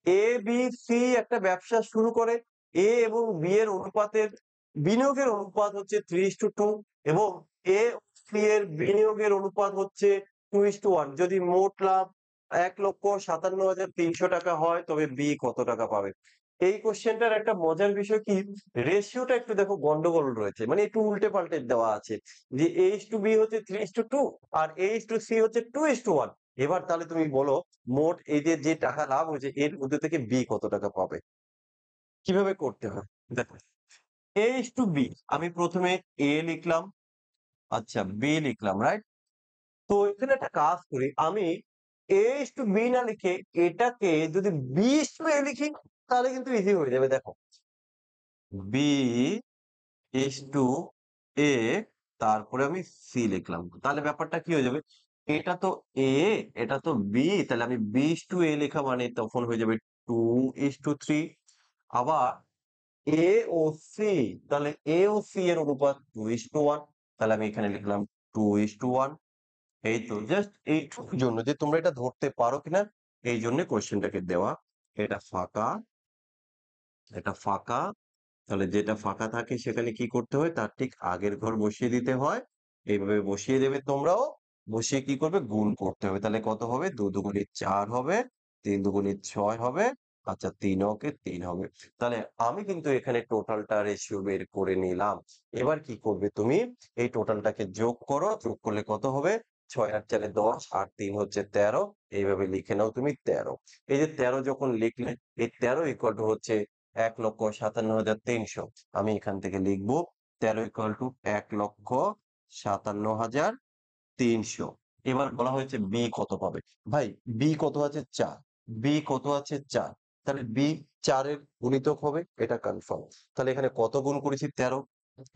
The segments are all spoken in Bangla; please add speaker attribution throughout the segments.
Speaker 1: এ বি সি একটা ব্যবসা শুরু করে, এ এবং বি এর অনুপাতের বিনিয়োগের অনুপাত হচ্ছে 3:2 এবং এ ও সি এর বিনিয়োগের অনুপাত হচ্ছে 2:1। যদি মোট লাভ 1,57,300 টাকা হয় তবে বি কত টাকা পাবে? এই কোশ্চেনটার একটা মজার বিষয় কি, রেশিওটা একটু দেখো গন্ডগোল রয়েছে, মানে একটু উল্টে পাল্টে দেওয়া আছে যে এ ইস টু বি হচ্ছে 3:2 আর এ ইস টু সি হচ্ছে 2:1। এবার তাহলে তুমি বলো মোট এই যে টাকা লাভ হয়েছে এর মধ্যে থেকে বি কত টাকা পাবে? কিভাবে করতে হয় দেখো, এ ইস টু বি আমি প্রথমে এ লিখলাম, আচ্ছা বি লিখলাম, রাইট? তো এখানে একটা কাজ করি, আমি এ ইস টু বি না লিখে এটাকে যদি বি ইস টু এ লিখি তাহলে কিন্তু ইজি হয়ে যাবে। দেখো, বি ইস টু এ, তারপরে আমি সি লিখলাম, তাহলে ব্যাপারটা কি হয়ে যাবে, এটা তো এ, এটা তো বি, তাহলে আমি বি ইস টু এ লেখা মানে তখন হয়ে যাবে 2:3। আবার এ ও সি, তাহলে এ ও সি এর অনুপাত 2:1, তাহলে আমি এখানে লিখলাম 2:1। এই তো জাস্ট এইটুকুর জন্য যে তোমরা এটা ধরতে পারো কিনা এই জন্য কোশ্চেনটাকে দেওয়া। এটা ফাঁকা, এটা ফাঁকা, তাহলে যেটা ফাঁকা থাকে সেখানে কি করতে হয়, তার ঠিক আগের ঘর বসিয়ে দিতে হয়। এইভাবে বসিয়ে দেবে তোমরাও, বসিয়ে কি করবে, গুণ করতে হবে। তাহলে কত হবে, 2 দুগুণে 4 হবে, 3 দুগুণে 6 হবে, আচ্ছা 3 হবে। তাহলে আমি কিন্তু এখানে টোটালটা রেশিও বের করে নিলাম। এবার কি করবে তুমি, এই টোটালটাকে যোগ করো, যোগ করলে কত হবে, 6 আর 4 10, আর 3 হচ্ছে 13, এইভাবে লিখে নাও তুমি 13। এই যে 13 যখন লিখলে, এই 13 ইকুয়াল টু হচ্ছে 1,57,300। আমি এখান থেকে লিখবো 13 ইকুয়াল টু 1,57,300। এবার বলা হয়েছে বি কত পাবে। ভাই বি কত আছে, 4। বি কত আছে, 4। তাহলে বি 4-এর গুণিতক হবে, এটা কনফার্ম। তাহলে এখানে কত গুণ করেছি, 13,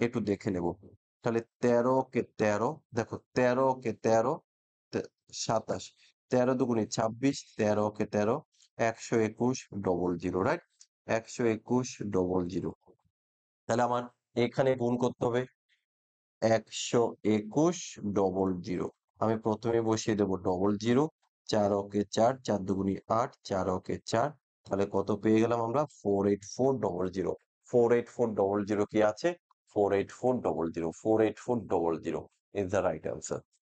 Speaker 1: একটু দেখে নেব। তাহলে 13 কে 13, দেখো 13 কে 13, 27, 13 দুগুণে 26, 13 কে 13, 121,000, রাইট? 121,000। তাহলে আমার এখানে গুণ করতে হবে 121,000। আমি প্রথমে বসিয়ে দেবো 0,0, 4 × 4, 4 × 8, 4 × 4, তাহলে কত পেয়ে গেলাম আমরা, 484,000। 484,000 কি আছে, 484,000, 484,000 ইজ দ্য রাইট অ্যান্সার।